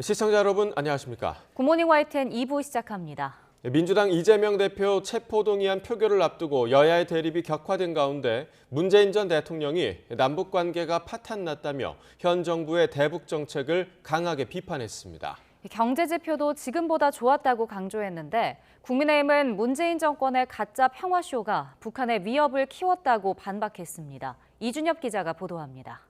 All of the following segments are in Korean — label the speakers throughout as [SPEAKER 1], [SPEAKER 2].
[SPEAKER 1] 시청자 여러분 안녕하십니까?
[SPEAKER 2] 굿모닝 YTN 2부 시작합니다.
[SPEAKER 1] 민주당 이재명 대표 체포동의안 표결을 앞두고 여야의 대립이 격화된 가운데 문재인 전 대통령이 남북관계가 파탄났다며 현 정부의 대북 정책을 강하게 비판했습니다.
[SPEAKER 2] 경제 지표도 지금보다 좋았다고 강조했는데 국민의힘은 문재인 정권의 가짜 평화쇼가 북한의 위협을 키웠다고 반박했습니다. 이준엽 기자가 보도합니다.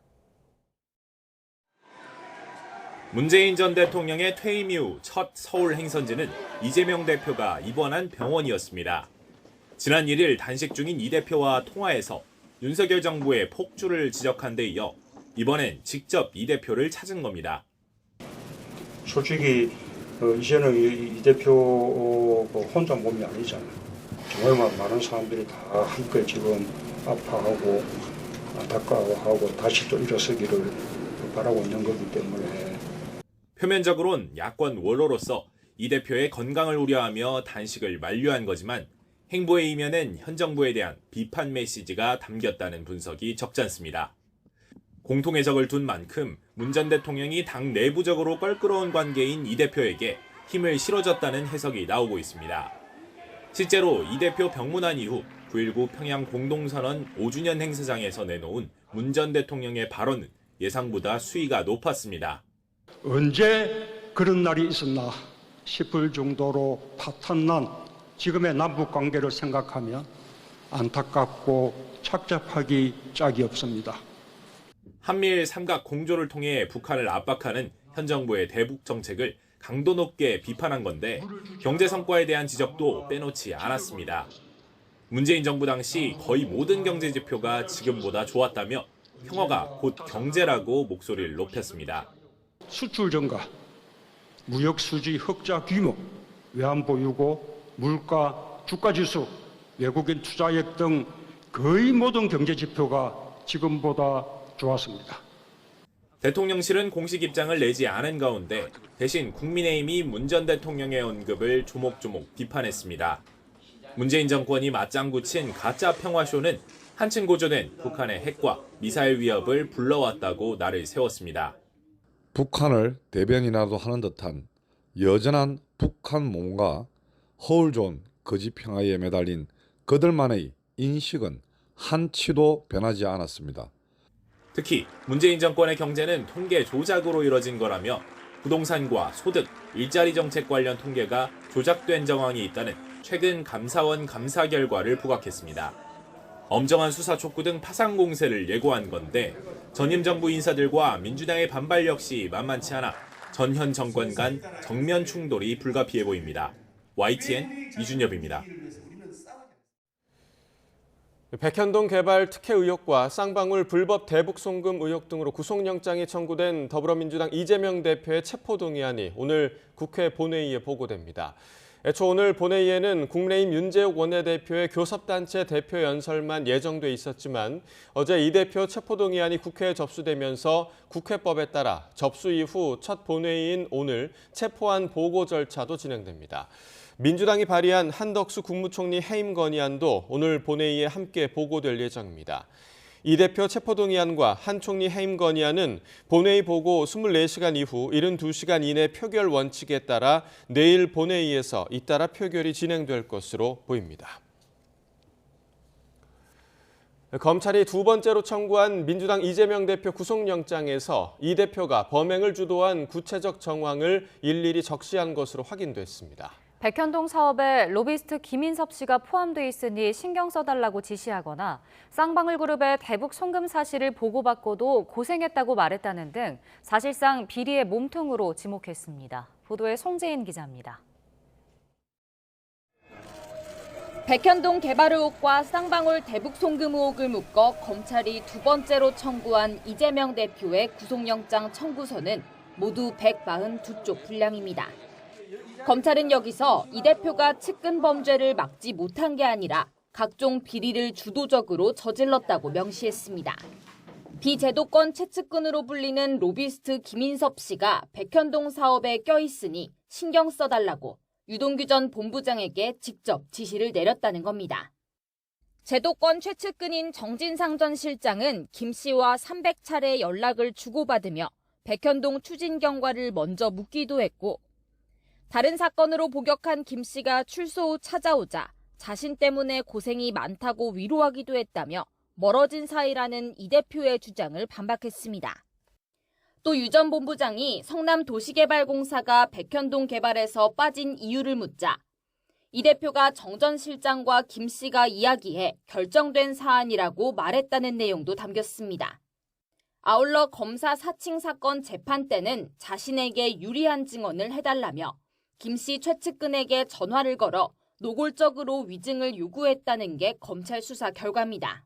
[SPEAKER 3] 문재인 전 대통령의 퇴임 이후 첫 서울 행선지는 이재명 대표가 입원한 병원이었습니다. 지난 1일 단식 중인 이 대표와 통화에서 윤석열 정부의 폭주를 지적한 데 이어 이번엔 직접 이 대표를 찾은 겁니다.
[SPEAKER 4] 솔직히 이제는 이 대표 혼자 몸이 아니잖아요. 정말 많은 사람들이 다 함께 지금 아파하고 안타까워하고 다시 또 일어서기를 바라고 있는 거기 때문에
[SPEAKER 3] 표면적으론 야권 원로로서 이 대표의 건강을 우려하며 단식을 만류한 거지만 행보의 이면엔 현 정부에 대한 비판 메시지가 담겼다는 분석이 적지 않습니다. 공통의 적을 둔 만큼 문 전 대통령이 당 내부적으로 껄끄러운 관계인 이 대표에게 힘을 실어줬다는 해석이 나오고 있습니다. 실제로 이 대표 병문안 이후 9.19 평양 공동선언 5주년 행사장에서 내놓은 문 전 대통령의 발언은 예상보다 수위가 높았습니다.
[SPEAKER 4] 언제 그런 날이 있었나 싶을 정도로 파탄난 지금의 남북관계를 생각하면 안타깝고 착잡하기 짝이 없습니다.
[SPEAKER 3] 한미일 삼각 공조를 통해 북한을 압박하는 현 정부의 대북 정책을 강도 높게 비판한 건데 경제 성과에 대한 지적도 빼놓지 않았습니다. 문재인 정부 당시 거의 모든 경제 지표가 지금보다 좋았다며 평화가 곧 경제라고 목소리를 높였습니다.
[SPEAKER 4] 수출 증가, 무역 수지 흑자 규모, 외환 보유고, 물가, 주가 지수, 외국인 투자액 등 거의 모든 경제 지표가 지금보다 좋았습니다.
[SPEAKER 3] 대통령실은 공식 입장을 내지 않은 가운데 대신 국민의힘이 문 전 대통령의 언급을 조목조목 비판했습니다. 문재인 정권이 맞장구 친 가짜 평화쇼는 한층 고조된 북한의 핵과 미사일 위협을 불러왔다고 날을 세웠습니다.
[SPEAKER 5] 북한을 대변이라도 하는 듯한 여전한 북한 몸과 허울 좋은 거짓 평화에 매달린 그들만의 인식은 한치도 변하지 않았습니다.
[SPEAKER 3] 특히 문재인 정권의 경제는 통계 조작으로 이뤄진 거라며 부동산과 소득, 일자리 정책 관련 통계가 조작된 정황이 있다는 최근 감사원 감사 결과를 부각했습니다. 엄정한 수사 촉구 등 파상 공세를 예고한 건데 전임 정부 인사들과 민주당의 반발 역시 만만치 않아 전현 정권 간 정면 충돌이 불가피해 보입니다. YTN 이준엽입니다.
[SPEAKER 1] 백현동 개발 특혜 의혹과 쌍방울 불법 대북 송금 의혹 등으로 구속영장이 청구된 더불어민주당 이재명 대표의 체포동의안이 오늘 국회 본회의에 보고됩니다. 애초 오늘 본회의에는 국민의힘 윤재욱 원내대표의 교섭단체 대표 연설만 예정돼 있었지만 어제 이 대표 체포동의안이 국회에 접수되면서 국회법에 따라 접수 이후 첫 본회의인 오늘 체포안 보고 절차도 진행됩니다. 민주당이 발의한 한덕수 국무총리 해임 건의안도 오늘 본회의에 함께 보고될 예정입니다. 이 대표 체포동의안과 한 총리 해임 건의안은 본회의 보고 24시간 이후 72시간 이내 표결 원칙에 따라 내일 본회의에서 잇따라 표결이 진행될 것으로 보입니다. 검찰이 두 번째로 청구한 민주당 이재명 대표 구속영장에서 이 대표가 범행을 주도한 구체적 정황을 일일이 적시한 것으로 확인됐습니다.
[SPEAKER 2] 백현동 사업에 로비스트 김인섭 씨가 포함돼 있으니 신경 써달라고 지시하거나 쌍방울 그룹의 대북 송금 사실을 보고받고도 고생했다고 말했다는 등 사실상 비리의 몸통으로 지목했습니다. 보도에 송재인 기자입니다.
[SPEAKER 6] 백현동 개발 의혹과 쌍방울 대북 송금 의혹을 묶어 검찰이 두 번째로 청구한 이재명 대표의 구속영장 청구서는 모두 142쪽 분량입니다. 검찰은 여기서 이 대표가 측근 범죄를 막지 못한 게 아니라 각종 비리를 주도적으로 저질렀다고 명시했습니다. 비제도권 최측근으로 불리는 로비스트 김인섭 씨가 백현동 사업에 껴있으니 신경 써달라고 유동규 전 본부장에게 직접 지시를 내렸다는 겁니다. 제도권 최측근인 정진상 전 실장은 김 씨와 300차례 연락을 주고받으며 백현동 추진경과를 먼저 묻기도 했고 다른 사건으로 복역한 김 씨가 출소 후 찾아오자 자신 때문에 고생이 많다고 위로하기도 했다며 멀어진 사이라는 이 대표의 주장을 반박했습니다. 또 유 전 본부장이 성남도시개발공사가 백현동 개발에서 빠진 이유를 묻자 이 대표가 정 전 실장과 김 씨가 이야기해 결정된 사안이라고 말했다는 내용도 담겼습니다. 아울러 검사 사칭 사건 재판 때는 자신에게 유리한 증언을 해달라며 김 씨 최측근에게 전화를 걸어 노골적으로 위증을 요구했다는 게 검찰 수사 결과입니다.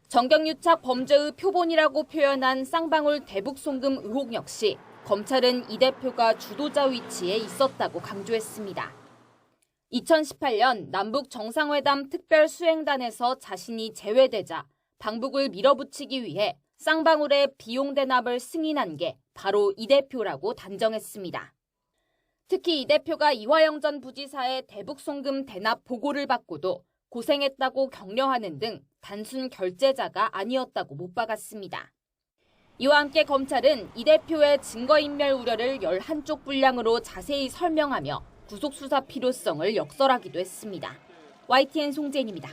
[SPEAKER 6] 정경유착 범죄의 표본이라고 표현한 쌍방울 대북 송금 의혹 역시 검찰은 이 대표가 주도자 위치에 있었다고 강조했습니다. 2018년 남북 정상회담 특별수행단에서 자신이 제외되자 방북을 밀어붙이기 위해 쌍방울의 비용 대납을 승인한 게 바로 이 대표라고 단정했습니다. 특히 이 대표가 이화영 전 부지사의 대북 송금 대납 보고를 받고도 고생했다고 격려하는 등 단순 결제자가 아니었다고 못 박았습니다. 이와 함께 검찰은 이 대표의 증거인멸 우려를 11쪽 분량으로 자세히 설명하며 구속수사 필요성을 역설하기도 했습니다. YTN 송재인입니다.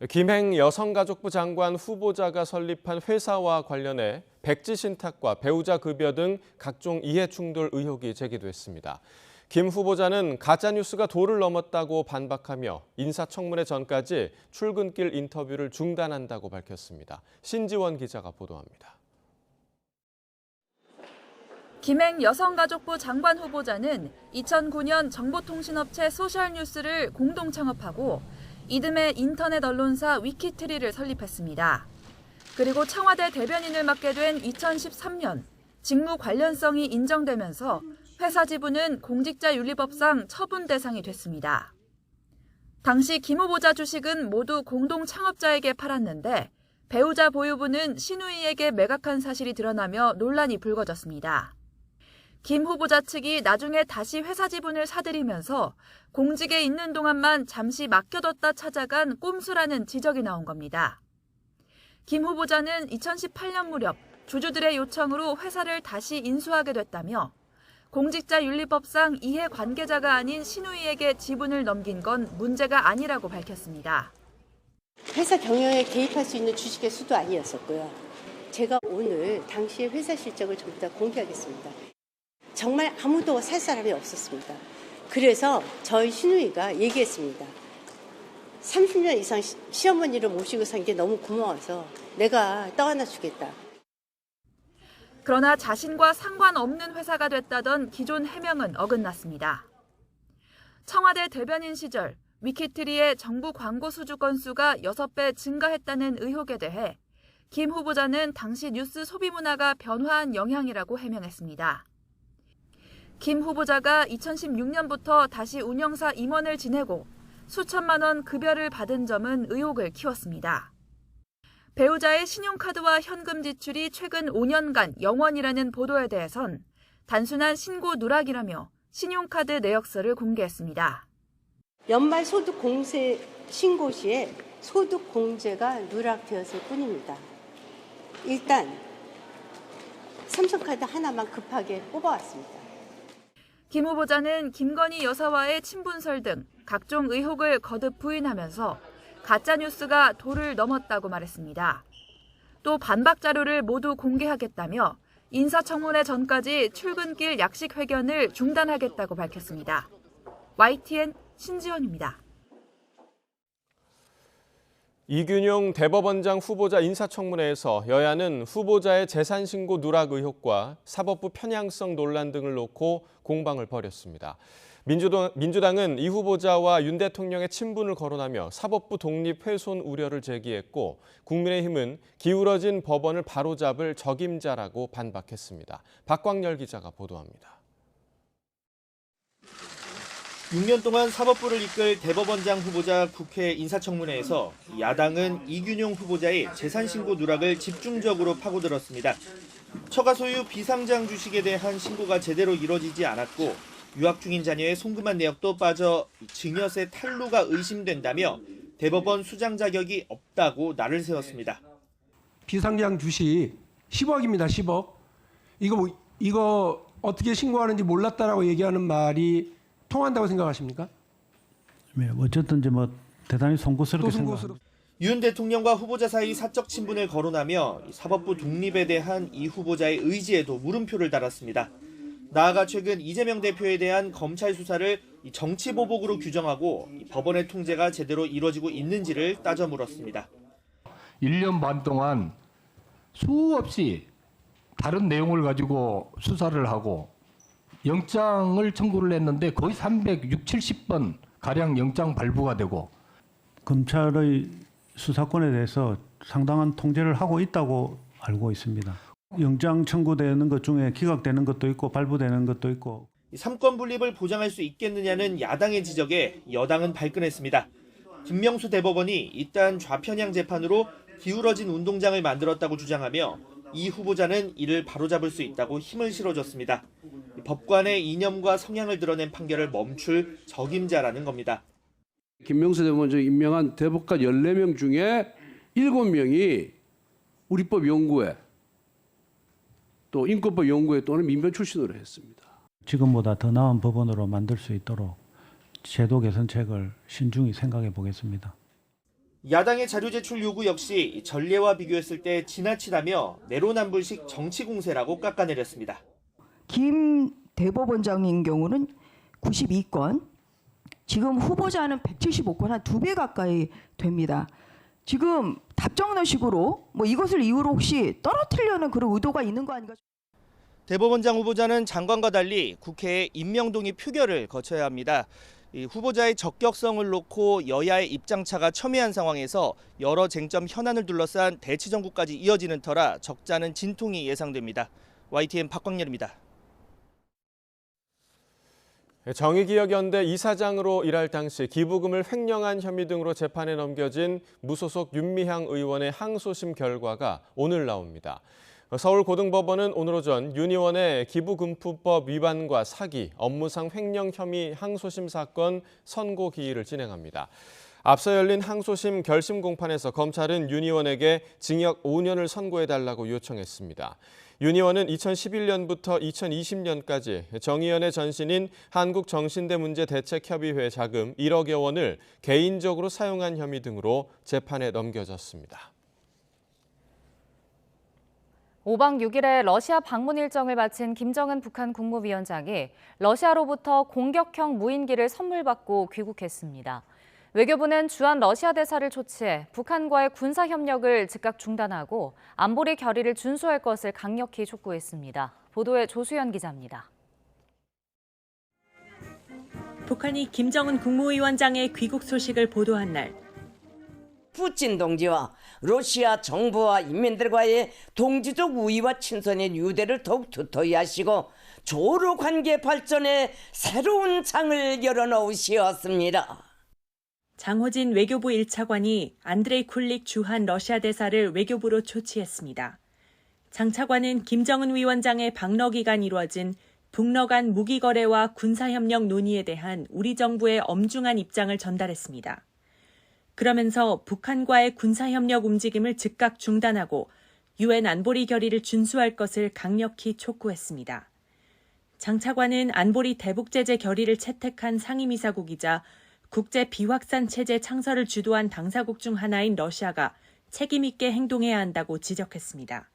[SPEAKER 1] 김행 여성가족부 장관 후보자가 설립한 회사와 관련해 백지 신탁과 배우자 급여 등 각종 이해충돌 의혹이 제기됐습니다. 김 후보자는 가짜뉴스가 도를 넘었다고 반박하며 인사청문회 전까지 출근길 인터뷰를 중단한다고 밝혔습니다. 신지원 기자가 보도합니다.
[SPEAKER 7] 김행 여성가족부 장관 후보자는 2009년 정보통신업체 소셜뉴스를 공동 창업하고 이듬해 인터넷 언론사 위키트리를 설립했습니다. 그리고 청와대 대변인을 맡게 된 2013년 직무 관련성이 인정되면서 회사 지분은 공직자윤리법상 처분 대상이 됐습니다. 당시 김 후보자 주식은 모두 공동 창업자에게 팔았는데 배우자 보유분은 신우이에게 매각한 사실이 드러나며 논란이 불거졌습니다. 김 후보자 측이 나중에 다시 회사 지분을 사들이면서 공직에 있는 동안만 잠시 맡겨뒀다 찾아간 꼼수라는 지적이 나온 겁니다. 김 후보자는 2018년 무렵 주주들의 요청으로 회사를 다시 인수하게 됐다며 공직자윤리법상 이해관계자가 아닌 신우이에게 지분을 넘긴 건 문제가 아니라고 밝혔습니다.
[SPEAKER 8] 회사 경영에 개입할 수 있는 주식의 수도 아니었었고요. 제가 오늘 당시의 회사 실적을 전부 다 공개하겠습니다. 정말 아무도 살 사람이 없었습니다. 그래서 저희 신우이가 얘기했습니다. 30년 이상 시어머니를 모시고 산 게 너무 고마워서 내가 떠안아 주겠다.
[SPEAKER 7] 그러나 자신과 상관없는 회사가 됐다던 기존 해명은 어긋났습니다. 청와대 대변인 시절 위키트리의 정부 광고 수주 건수가 6배 증가했다는 의혹에 대해 김 후보자는 당시 뉴스 소비 문화가 변화한 영향이라고 해명했습니다. 김 후보자가 2016년부터 다시 운영사 임원을 지내고 수천만 원 급여를 받은 점은 의혹을 키웠습니다. 배우자의 신용카드와 현금 지출이 최근 5년간 0원이라는 보도에 대해선 단순한 신고 누락이라며 신용카드 내역서를 공개했습니다.
[SPEAKER 8] 연말 소득 공제 신고 시에 소득 공제가 누락되었을 뿐입니다. 일단 삼성카드 하나만 급하게 뽑아왔습니다.
[SPEAKER 7] 김 후보자는 김건희 여사와의 친분설 등 각종 의혹을 거듭 부인하면서 가짜뉴스가 도를 넘었다고 말했습니다. 또 반박 자료를 모두 공개하겠다며 인사청문회 전까지 출근길 약식 회견을 중단하겠다고 밝혔습니다. YTN 신지원입니다.
[SPEAKER 1] 이균용 대법원장 후보자 인사청문회에서 여야는 후보자의 재산신고 누락 의혹과 사법부 편향성 논란 등을 놓고 공방을 벌였습니다. 민주당은 이 후보자와 윤 대통령의 친분을 거론하며 사법부 독립 훼손 우려를 제기했고 국민의힘은 기울어진 법원을 바로잡을 적임자라고 반박했습니다. 박광열 기자가 보도합니다.
[SPEAKER 9] 6년 동안 사법부를 이끌 대법원장 후보자 국회 인사청문회에서 야당은 이균용 후보자의 재산신고 누락을 집중적으로 파고들었습니다. 처가 소유 비상장 주식에 대한 신고가 제대로 이뤄지지 않았고 유학 중인 자녀의 송금한 내역도 빠져 증여세 탈루가 의심된다며 대법원 수장 자격이 없다고 날을 세웠습니다.
[SPEAKER 10] 비상장 주식 10억입니다. 10억. 이거 어떻게 신고하는지 몰랐다라고 얘기하는 말이 통한다고 생각하십니까?
[SPEAKER 11] 네, 어쨌든 이제 뭐 대단히 송구스럽게 생각합니다.
[SPEAKER 9] 윤 대통령과 후보자 사이 사적 친분을 거론하며 사법부 독립에 대한 이 후보자의 의지에도 물음표를 달았습니다. 나아가 최근 이재명 대표에 대한 검찰 수사를 정치보복으로 규정하고 법원의 통제가 제대로 이루어지고 있는지를 따져 물었습니다.
[SPEAKER 12] 1년 반 동안 수없이 다른 내용을 가지고 수사를 하고 영장을 청구를 했는데 거의 360번 가량 영장 발부가 되고
[SPEAKER 11] 검찰의 수사권에 대해서 상당한 통제를 하고 있다고 알고 있습니다. 영장 청구되는 것 중에 기각되는 것도 있고 발부되는 것도 있고.
[SPEAKER 9] 삼권 분립을 보장할 수 있겠느냐는 야당의 지적에 여당은 발끈했습니다. 김명수 대법원이 이딴 좌편향 재판으로 기울어진 운동장을 만들었다고 주장하며 이 후보자는 이를 바로잡을 수 있다고 힘을 실어줬습니다. 법관의 이념과 성향을 드러낸 판결을 멈출 적임자라는 겁니다.
[SPEAKER 13] 김명수 대법원장 임명한 대법관 14명 중에 7명이 우리법 연구회 또 인권법 연구회 또는 민변 출신으로 했습니다.
[SPEAKER 11] 지금보다 더 나은 법원으로 만들 수 있도록 제도 개선책을 신중히 생각해 보겠습니다.
[SPEAKER 9] 야당의 자료 제출 요구 역시 전례와 비교했을 때 지나치다며 내로남불식 정치 공세라고 깎아내렸습니다.
[SPEAKER 14] 김 대법원장인 경우는 92건, 지금 후보자는 175건, 한 2배 가까이 됩니다. 지금 답정너식으로 이것을 이유로 혹시 떨어뜨리려는 그런 의도가 있는 거 아닌가?
[SPEAKER 9] 대법원장 후보자는 장관과 달리 국회에 임명동의 표결을 거쳐야 합니다. 이 후보자의 적격성을 놓고 여야의 입장차가 첨예한 상황에서 여러 쟁점 현안을 둘러싼 대치정국까지 이어지는 터라 적잖은 진통이 예상됩니다. YTN 박광렬입니다.
[SPEAKER 1] 정의기억연대 이사장으로 일할 당시 기부금을 횡령한 혐의 등으로 재판에 넘겨진 무소속 윤미향 의원의 항소심 결과가 오늘 나옵니다. 서울고등법원은 오늘 오전 윤 의원의 기부금품법 위반과 사기, 업무상 횡령 혐의 항소심 사건 선고 기일을 진행합니다. 앞서 열린 항소심 결심 공판에서 검찰은 윤 의원에게 징역 5년을 선고해달라고 요청했습니다. 윤 의원은 2011년부터 2020년까지 정의연의 전신인 한국정신대문제대책협의회 자금 1억여 원을 개인적으로 사용한 혐의 등으로 재판에 넘겨졌습니다.
[SPEAKER 2] 5박 6일의 러시아 방문 일정을 마친 김정은 북한 국무위원장이 러시아로부터 공격형 무인기를 선물 받고 귀국했습니다. 외교부는 주한 러시아 대사를 초치해 북한과의 군사 협력을 즉각 중단하고 안보리 결의를 준수할 것을 강력히 촉구했습니다. 보도에 조수연 기자입니다.
[SPEAKER 15] 북한이 김정은 국무위원장의 귀국 소식을 보도한 날,
[SPEAKER 16] 푸틴 동지와 러시아 정부와 인민들과의 동지적 우위와 친선의 유대를 더욱 두터이 하시고 조로 관계 발전에 새로운 장을 열어놓으시었습니다.
[SPEAKER 15] 장호진 외교부 1차관이 안드레이 쿨릭 주한 러시아 대사를 외교부로 초치했습니다. 장 차관은 김정은 위원장의 방러 기간 이루어진 북러 간 무기 거래와 군사협력 논의에 대한 우리 정부의 엄중한 입장을 전달했습니다. 그러면서 북한과의 군사협력 움직임을 즉각 중단하고 유엔 안보리 결의를 준수할 것을 강력히 촉구했습니다. 장 차관은 안보리 대북제재 결의를 채택한 상임이사국이자 국제 비확산 체제 창설을 주도한 당사국 중 하나인 러시아가 책임 있게 행동해야 한다고 지적했습니다.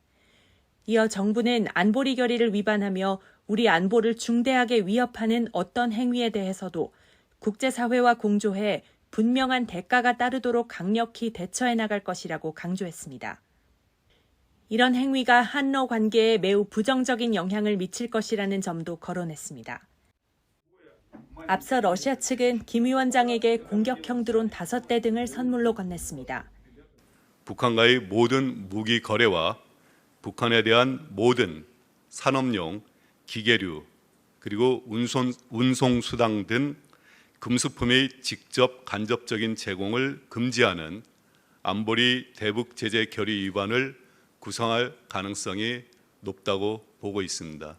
[SPEAKER 15] 이어 정부는 안보리 결의를 위반하며 우리 안보를 중대하게 위협하는 어떤 행위에 대해서도 국제사회와 공조해 분명한 대가가 따르도록 강력히 대처해 나갈 것이라고 강조했습니다. 이런 행위가 한러 관계에 매우 부정적인 영향을 미칠 것이라는 점도 거론했습니다. 앞서 러시아 측은 김 위원장에게 공격형 드론 5대 등을 선물로 건넸습니다.
[SPEAKER 17] 북한과의 모든 무기 거래와 북한에 대한 모든 산업용, 기계류, 그리고 운송수당 등 금수품의 직접 간접적인 제공을 금지하는 안보리 대북 제재 결의 위반을 구성할 가능성이 높다고 보고 있습니다.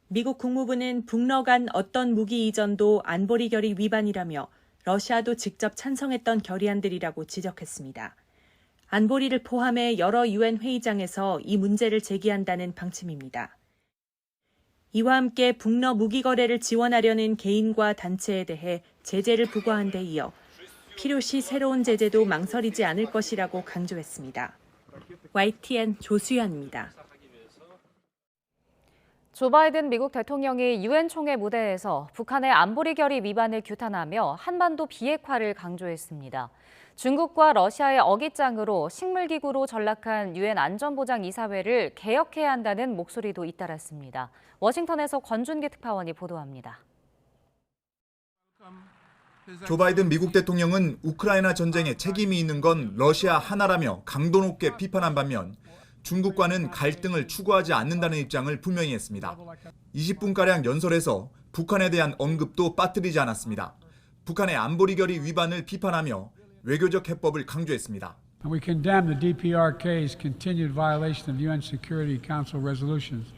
[SPEAKER 15] 미국 국무부는 북러 간 어떤 무기 이전도 안보리 결의 위반이라며 러시아도 직접 찬성했던 결의안들이라고 지적했습니다. 안보리를 포함해 여러 유엔 회의장에서 이 문제를 제기한다는 방침입니다. 이와 함께 북러 무기 거래를 지원하려는 개인과 단체에 대해 제재를 부과한 데 이어 필요시 새로운 제재도 망설이지 않을 것이라고 강조했습니다. YTN 조수연입니다.
[SPEAKER 2] 조 바이든 미국 대통령이 유엔 총회 무대에서 북한의 안보리 결의 위반을 규탄하며 한반도 비핵화를 강조했습니다. 중국과 러시아의 어깃장으로 식물기구로 전락한 유엔 안전보장이사회를 개혁해야 한다는 목소리도 잇따랐습니다. 워싱턴에서 권준기 특파원이 보도합니다.
[SPEAKER 18] 조 바이든 미국 대통령은 우크라이나 전쟁에 책임이 있는 건 러시아 하나라며 강도 높게 비판한 반면 중국과는 갈등을 추구하지 않는다는 입장을 분명히 했습니다. 20분가량 연설에서 북한에 대한 언급도 빠뜨리지 않았습니다. 북한의 안보리 결의 위반을 비판하며 외교적 해법을 강조했습니다.
[SPEAKER 19] We condemn the DPRK's continued violation of UN Security Council resolutions,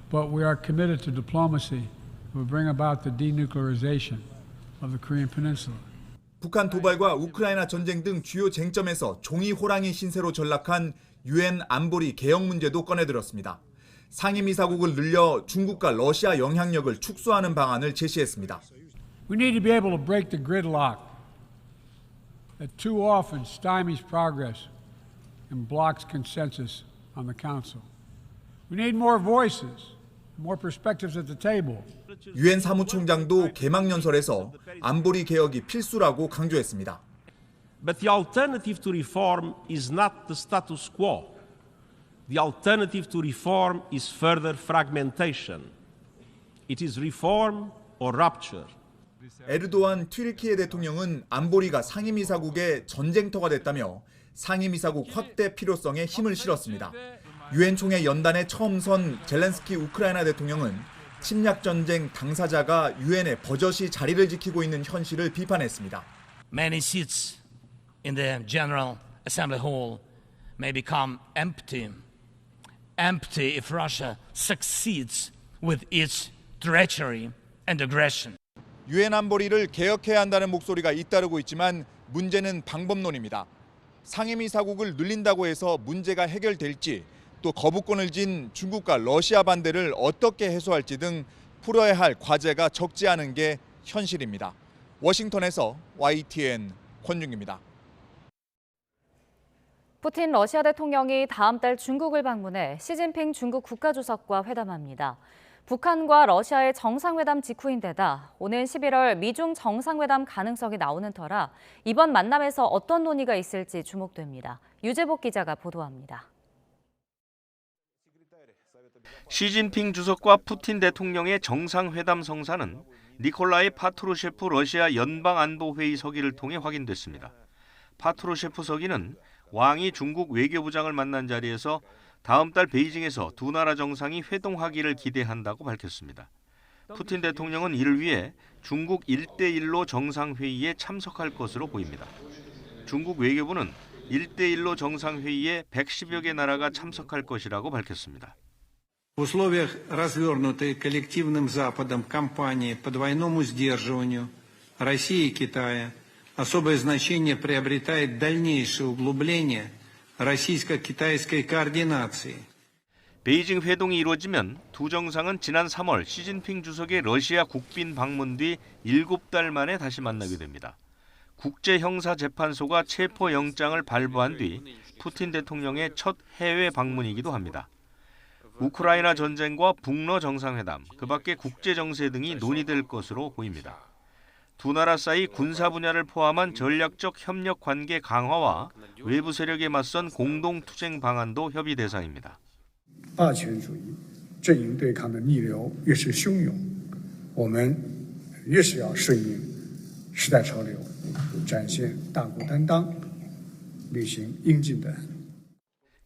[SPEAKER 19] but we are committed to diplomacy that will bring about the denuclearization of the Korean Peninsula.
[SPEAKER 18] 북한 도발과 우크라이나 전쟁 등 주요 쟁점에서 종이 호랑이 신세로 전락한 유엔 안보리 개혁 문제도 꺼내들었습니다. 상임이사국을 늘려 중국과 러시아 영향력을 축소하는 방안을 제시했습니다.
[SPEAKER 19] We need to be able to break the gridlock that too often stymies progress and blocks consensus on the Council. We need more voices, more perspectives at the table.
[SPEAKER 18] 유엔 사무총장도 개막 연설에서 안보리 개혁이 필수라고 강조했습니다.
[SPEAKER 20] But the alternative to reform is not the status quo. The alternative to reform is further fragmentation. It is reform or rupture.
[SPEAKER 18] 에르도안 튀르키예 대통령은 안보리가 상임이사국의 전쟁터가 됐다며 상임이사국 확대 필요성에 힘을 실었습니다. 유엔 총회 연단에 처음 선 젤렌스키 우크라이나 대통령은 침략 전쟁 당사자가 유엔에 버젓이 자리를 지키고 있는 현실을 비판했습니다.
[SPEAKER 21] Many seats in the General Assembly Hall may become empty if Russia succeeds with its treachery and aggression.
[SPEAKER 18] 유엔 안보리를 개혁해야 한다는 목소리가 잇따르고 있지만 문제는 방법론입니다. 상임이사국을 늘린다고 해서 문제가 해결될지 또 거부권을 진 중국과 러시아 반대를 어떻게 해소할지 등 풀어야 할 과제가 적지 않은 게 현실입니다. 워싱턴에서 YTN 권준기입니다.
[SPEAKER 2] 푸틴 러시아 대통령이 다음 달 중국을 방문해 시진핑 중국 국가주석과 회담합니다. 북한과 러시아의 정상회담 직후인데다 오는 11월 미중 정상회담 가능성이 나오는 터라 이번 만남에서 어떤 논의가 있을지 주목됩니다. 유재복 기자가 보도합니다.
[SPEAKER 22] 시진핑 주석과 푸틴 대통령의 정상회담 성사는 니콜라이 파트루셰프 러시아 연방안보회의 서기를 통해 확인됐습니다. 파트루셰프 서기는 왕이 중국 외교부장을 만난 자리에서 다음 달 베이징에서 두 나라 정상이 회동하기를 기대한다고 밝혔습니다. 푸틴 대통령은 이를 위해 중국 1대1로 정상회의에 참석할 것으로 보입니다. 중국 외교부는 1대1로 정상회의에 110여 개 나라가 참석할 것이라고 밝혔습니다.
[SPEAKER 23] В условиях развернутой коллективным Западом кампании по двойному сдерживанию России и Китая особое значение приобретает дальнейшее углубление российско-китайской координации.
[SPEAKER 22] 베이징 회동이 이루어지면 두 정상은 지난 3월 시진핑 주석의 러시아 국빈 방문 뒤 7달 만에 다시 만나게 됩니다. 국제형사재판소가 체포영장을 발부한 뒤 푸틴 대통령의 첫 해외 방문이기도 합니다. 우크라이나 전쟁과 북러 정상회담, 그 밖에 국제정세 등이 논의될 것으로 보입니다. 두 나라 사이 군사 분야를 포함한 전략적 협력 관계 강화와 외부 세력에 맞선 공동 투쟁 방안도 협의 대상입니다.
[SPEAKER 24] 霸权主义阵营对抗的逆流越是汹涌，我们越是要顺应时代潮流，展现大国担当，履行应尽的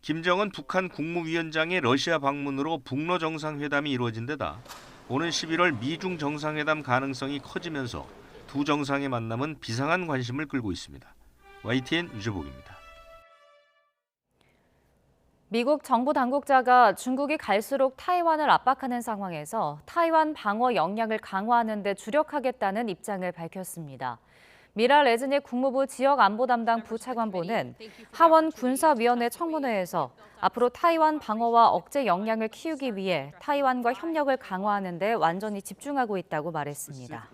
[SPEAKER 22] 김정은 북한 국무위원장의 러시아 방문으로 북러 정상회담이 이루어진 데다 오는 11월 미중 정상회담 가능성이 커지면서 두 정상의 만남은 비상한 관심을 끌고 있습니다. YTN 유재복입니다.
[SPEAKER 2] 미국 정부 당국자가 중국이 갈수록 타이완을 압박하는 상황에서 타이완 방어 역량을 강화하는 데 주력하겠다는 입장을 밝혔습니다. 미랄 레즈닉 국무부 지역안보 담당 부차관보는 하원 군사위원회 청문회에서 앞으로 타이완 방어와 억제 역량을 키우기 위해 타이완과 협력을 강화하는 데 완전히 집중하고 있다고 말했습니다.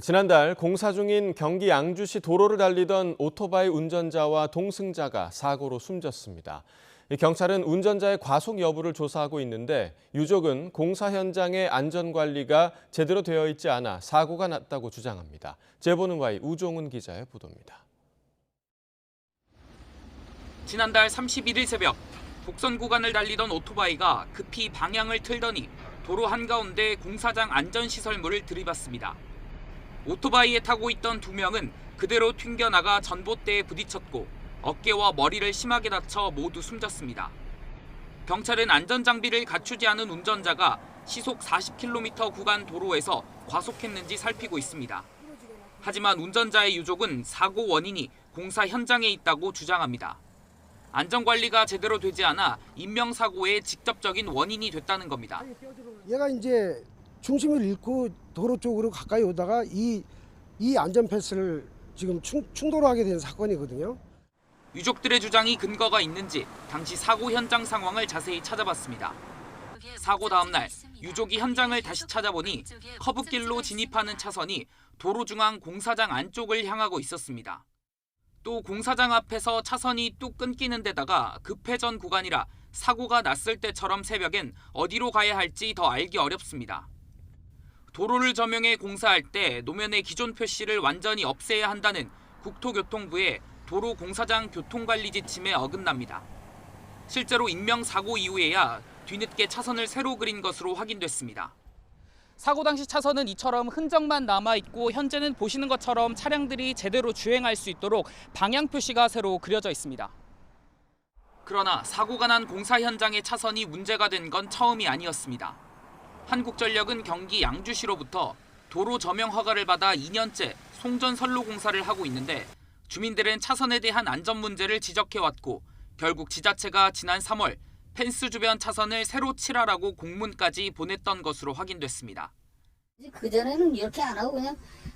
[SPEAKER 1] 지난달 공사 중인 경기 양주시 도로를 달리던 오토바이 운전자와 동승자가 사고로 숨졌습니다. 경찰은 운전자의 과속 여부를 조사하고 있는데 유족은 공사 현장의 안전관리가 제대로 되어 있지 않아 사고가 났다고 주장합니다. 제보는 Y 우종은 기자의 보도입니다.
[SPEAKER 3] 지난달 31일 새벽 복선 구간을 달리던 오토바이가 급히 방향을 틀더니 도로 한가운데 공사장 안전시설물을 들이받습니다. 오토바이에 타고 있던 2명은 그대로 튕겨나가 전봇대에 부딪혔고 어깨와 머리를 심하게 다쳐 모두 숨졌습니다. 경찰은 안전장비를 갖추지 않은 운전자가 시속 40km 구간 도로에서 과속했는지 살피고 있습니다. 하지만 운전자의 유족은 사고 원인이 공사 현장에 있다고 주장합니다. 안전관리가 제대로 되지 않아 인명사고의 직접적인 원인이 됐다는 겁니다.
[SPEAKER 4] 얘가 이제 중심을 잃고 도로 쪽으로 가까이 오다가 이 안전 패스를 지금 충돌을 하게 된 사건이거든요.
[SPEAKER 3] 유족들의 주장이 근거가 있는지 당시 사고 현장 상황을 자세히 찾아봤습니다. 사고 다음 날 유족이 현장을 다시 찾아보니 커브길로 진입하는 차선이 도로 중앙 공사장 안쪽을 향하고 있었습니다. 또 공사장 앞에서 차선이 뚝 끊기는 데다가 급회전 구간이라 사고가 났을 때처럼 새벽엔 어디로 가야 할지 더 알기 어렵습니다. 도로를 점용해 공사할 때 노면의 기존 표시를 완전히 없애야 한다는 국토교통부의 도로 공사장 교통관리 지침에 어긋납니다. 실제로 인명사고 이후에야 뒤늦게 차선을 새로 그린 것으로 확인됐습니다. 사고 당시 차선은 이처럼 흔적만 남아있고 현재는 보시는 것처럼 차량들이 제대로 주행할 수 있도록 방향 표시가 새로 그려져 있습니다. 그러나 사고가 난 공사 현장의 차선이 문제가 된 건 처음이 아니었습니다. 한국전력은 경기 양주시로부터 도로 점용 허가를 받아 2년째 송전선로 공사를 하고 있는데 주민들은 차선에 대한 안전 문제를 지적해왔고 결국 지자체가 지난 3월 펜스 주변 차선을 새로 칠하라고 공문까지 보냈던 것으로 확인됐습니다.
[SPEAKER 5] 그전에는 이렇게 안 하고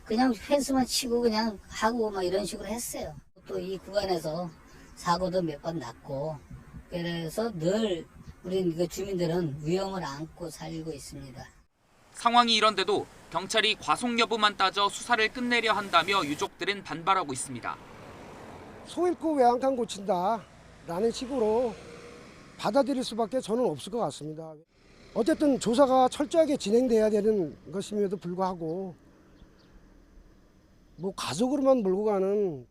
[SPEAKER 5] 그냥 펜스만 치고 그냥 하고 막 이런 식으로 했어요. 또 이 구간에서 사고도 몇 번 났고 그래서 늘 우리 주민들은 위험을 안고 살고 있습니다.
[SPEAKER 3] 상황이 이런데도 경찰이 과속 여부만 따져 수사를 끝내려 한다며 유족들은 반발하고 있습니다.
[SPEAKER 4] 소 잃고 외양간 고친다라는 식으로 받아들일 수밖에 저는 없을 것 같습니다. 어쨌든 조사가 철저하게 진행돼야 되는 것임에도 불구하고 가족으로만 몰고 가는.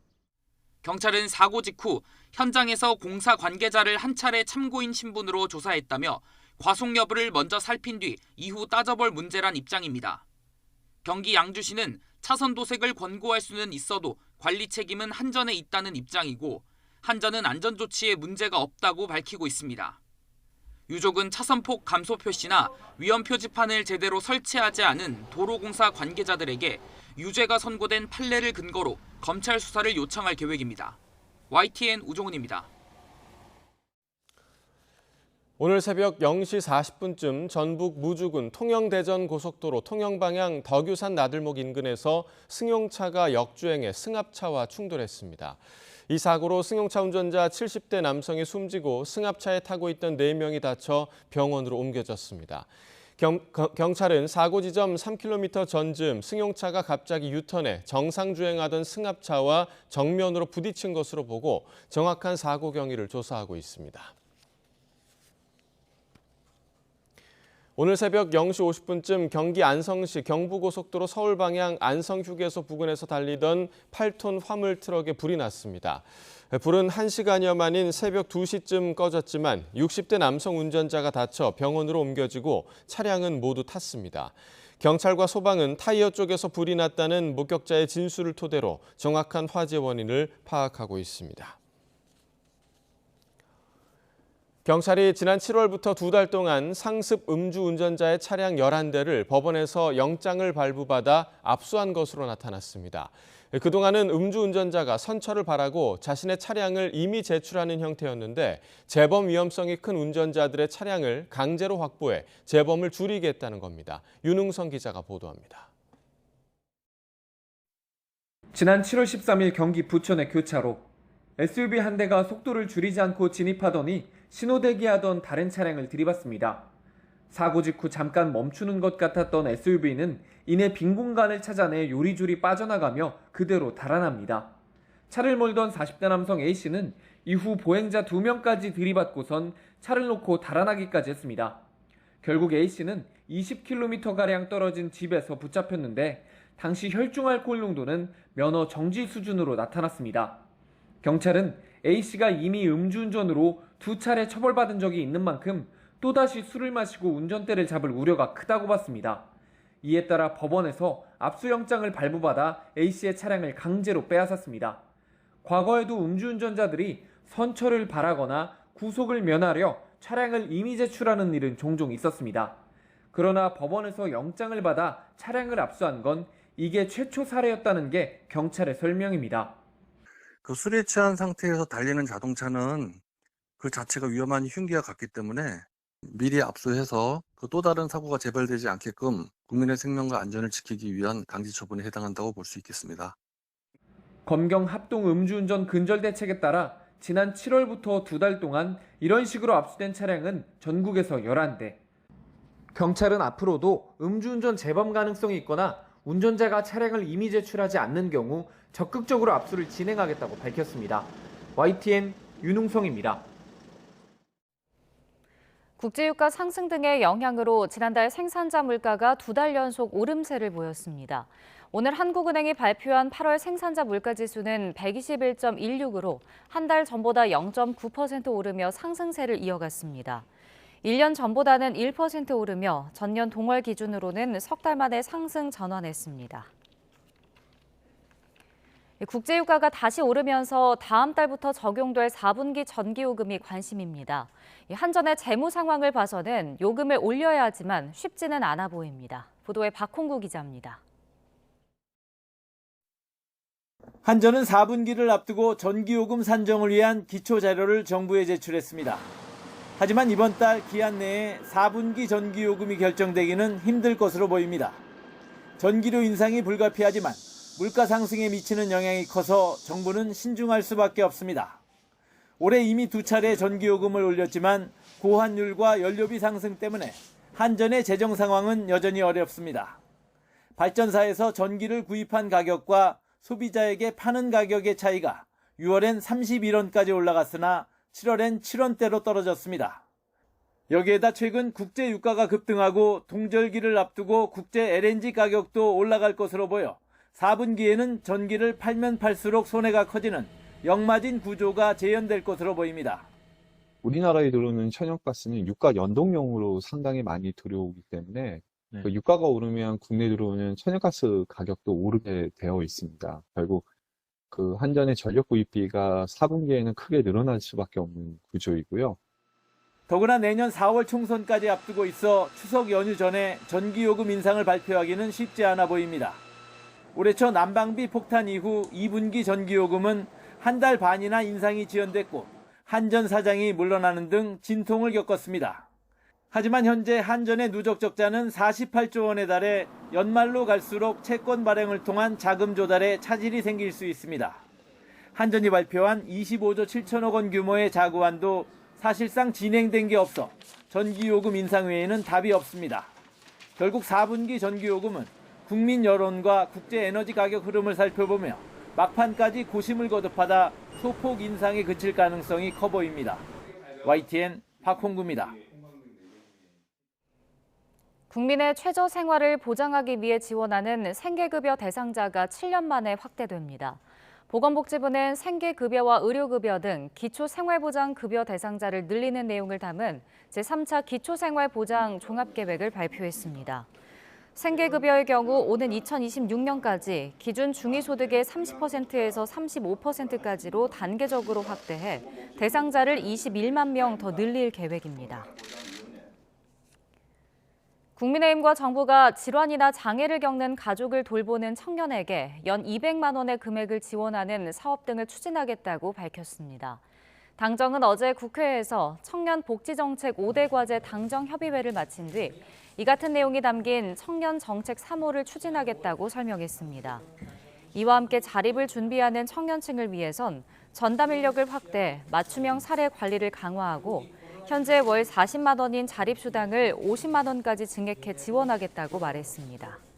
[SPEAKER 3] 경찰은 사고 직후 현장에서 공사 관계자를 한 차례 참고인 신분으로 조사했다며 과속 여부를 먼저 살핀 뒤 이후 따져볼 문제란 입장입니다. 경기 양주시는 차선 도색을 권고할 수는 있어도 관리 책임은 한전에 있다는 입장이고 한전은 안전조치에 문제가 없다고 밝히고 있습니다. 유족은 차선폭 감소 표시나 위험 표지판을 제대로 설치하지 않은 도로공사 관계자들에게 유죄가 선고된 판례를 근거로 검찰 수사를 요청할 계획입니다. YTN 우종은입니다.
[SPEAKER 1] 오늘 새벽 0시 40분쯤 전북 무주군 통영대전 고속도로 통영방향 덕유산 나들목 인근에서 승용차가 역주행해 승합차와 충돌했습니다. 이 사고로 승용차 운전자 70대 남성이 숨지고 승합차에 타고 있던 4명이 다쳐 병원으로 옮겨졌습니다. 경찰은 사고 지점 3km 전쯤 승용차가 갑자기 유턴해 정상 주행하던 승합차와 정면으로 부딪힌 것으로 보고 정확한 사고 경위를 조사하고 있습니다. 오늘 새벽 0시 50분쯤 경기 안성시 경부고속도로 서울 방향 안성휴게소 부근에서 달리던 8톤 화물 트럭에 불이 났습니다. 불은 1시간여 만인 새벽 2시쯤 꺼졌지만 60대 남성 운전자가 다쳐 병원으로 옮겨지고 차량은 모두 탔습니다. 경찰과 소방은 타이어 쪽에서 불이 났다는 목격자의 진술을 토대로 정확한 화재 원인을 파악하고 있습니다. 경찰이 지난 7월부터 2달 동안 상습 음주 운전자의 차량 11대를 법원에서 영장을 발부받아 압수한 것으로 나타났습니다. 그동안은 음주운전자가 선처를 바라고 자신의 차량을 이미 제출하는 형태였는데 재범 위험성이 큰 운전자들의 차량을 강제로 확보해 재범을 줄이겠다는 겁니다. 윤웅성 기자가 보도합니다.
[SPEAKER 6] 지난 7월 13일 경기 부천의 교차로 SUV 한 대가 속도를 줄이지 않고 진입하더니 신호대기하던 다른 차량을 들이받습니다. 사고 직후 잠깐 멈추는 것 같았던 SUV는 이내 빈 공간을 찾아내 요리조리 빠져나가며 그대로 달아납니다. 차를 몰던 40대 남성 A씨는 이후 보행자 2명까지 들이받고선 차를 놓고 달아나기까지 했습니다. 결국 A씨는 20km가량 떨어진 집에서 붙잡혔는데 당시 혈중 알코올 농도는 면허 정지 수준으로 나타났습니다. 경찰은 A씨가 이미 음주운전으로 2차례 처벌받은 적이 있는 만큼 또다시 술을 마시고 운전대를 잡을 우려가 크다고 봤습니다. 이에 따라 법원에서 압수영장을 발부받아 A씨의 차량을 강제로 빼앗았습니다. 과거에도 음주운전자들이 선처를 바라거나 구속을 면하려 차량을 이미 제출하는 일은 종종 있었습니다. 그러나 법원에서 영장을 받아 차량을 압수한 건 이게 최초 사례였다는 게 경찰의 설명입니다.
[SPEAKER 7] 그 술에 취한 상태에서 달리는 자동차는 그 자체가 위험한 흉기와 같기 때문에 미리 압수해서 또 다른 사고가 재발되지 않게끔 국민의 생명과 안전을 지키기 위한 강제 처분에 해당한다고 볼 수 있겠습니다.
[SPEAKER 6] 검경 합동 음주운전 근절 대책에 따라 지난 7월부터 2달 동안 이런 식으로 압수된 차량은 전국에서 11대. 경찰은 앞으로도 음주운전 재범 가능성이 있거나 운전자가 차량을 이미 제출하지 않는 경우 적극적으로 압수를 진행하겠다고 밝혔습니다. YTN 윤웅성입니다.
[SPEAKER 2] 국제유가 상승 등의 영향으로 지난달 생산자 물가가 2달 연속 오름세를 보였습니다. 오늘 한국은행이 발표한 8월 생산자 물가지수는 121.16으로 한 달 전보다 0.9% 오르며 상승세를 이어갔습니다. 1년 전보다는 1% 오르며 전년 동월 기준으로는 석 달 만에 상승 전환했습니다. 국제유가가 다시 오르면서 다음 달부터 적용될 4분기 전기요금이 관심입니다. 한전의 재무 상황을 봐서는 요금을 올려야 하지만 쉽지는 않아 보입니다. 보도에 박홍구 기자입니다.
[SPEAKER 8] 한전은 4분기를 앞두고 전기요금 산정을 위한 기초자료를 정부에 제출했습니다. 하지만 이번 달 기한 내에 4분기 전기요금이 결정되기는 힘들 것으로 보입니다. 전기료 인상이 불가피하지만 물가 상승에 미치는 영향이 커서 정부는 신중할 수밖에 없습니다. 올해 이미 2차례 전기요금을 올렸지만 고환율과 연료비 상승 때문에 한전의 재정 상황은 여전히 어렵습니다. 발전사에서 전기를 구입한 가격과 소비자에게 파는 가격의 차이가 6월엔 31원까지 올라갔으나 7월엔 7원대로 떨어졌습니다. 여기에다 최근 국제 유가가 급등하고 동절기를 앞두고 국제 LNG 가격도 올라갈 것으로 보여 4분기에는 전기를 팔면 팔수록 손해가 커지는 역마진 구조가 재현될 것으로 보입니다.
[SPEAKER 10] 우리나라에 들어오는 천연가스는 유가 연동형으로 상당히 많이 들어오기 때문에 그 유가가 오르면 국내에 들어오는 천연가스 가격도 오르게 되어 있습니다. 결국 그 한전의 전력 구입비가 4분기에는 크게 늘어날 수밖에 없는 구조이고요.
[SPEAKER 8] 더구나 내년 4월 총선까지 앞두고 있어 추석 연휴 전에 전기요금 인상을 발표하기는 쉽지 않아 보입니다. 올해 초 난방비 폭탄 이후 2분기 전기요금은 한 달 반이나 인상이 지연됐고 한전 사장이 물러나는 등 진통을 겪었습니다. 하지만 현재 한전의 누적 적자는 48조 원에 달해 연말로 갈수록 채권 발행을 통한 자금 조달에 차질이 생길 수 있습니다. 한전이 발표한 25조 7천억 원 규모의 자구안도 사실상 진행된 게 없어 전기요금 인상 외에는 답이 없습니다. 결국 4분기 전기요금은 국민 여론과 국제 에너지 가격 흐름을 살펴보며 막판까지 고심을 거듭하다 소폭 인상에 그칠 가능성이 커 보입니다. YTN 박홍구입니다.
[SPEAKER 2] 국민의 최저 생활을 보장하기 위해 지원하는 생계급여 대상자가 7년 만에 확대됩니다. 보건복지부는 생계급여와 의료급여 등 기초생활보장급여 대상자를 늘리는 내용을 담은 제3차 기초생활보장 종합계획을 발표했습니다. 생계급여의 경우 오는 2026년까지 기준 중위소득의 30%에서 35%까지로 단계적으로 확대해 대상자를 21만 명 더 늘릴 계획입니다. 국민의힘과 정부가 질환이나 장애를 겪는 가족을 돌보는 청년에게 연 200만 원의 금액을 지원하는 사업 등을 추진하겠다고 밝혔습니다. 당정은 어제 국회에서 청년복지정책 5대 과제 당정협의회를 마친 뒤 이 같은 내용이 담긴 청년정책 3호를 추진하겠다고 설명했습니다. 이와 함께 자립을 준비하는 청년층을 위해선 전담 인력을 확대, 맞춤형 사례 관리를 강화하고 현재 월 40만 원인 자립수당을 50만 원까지 증액해 지원하겠다고 말했습니다.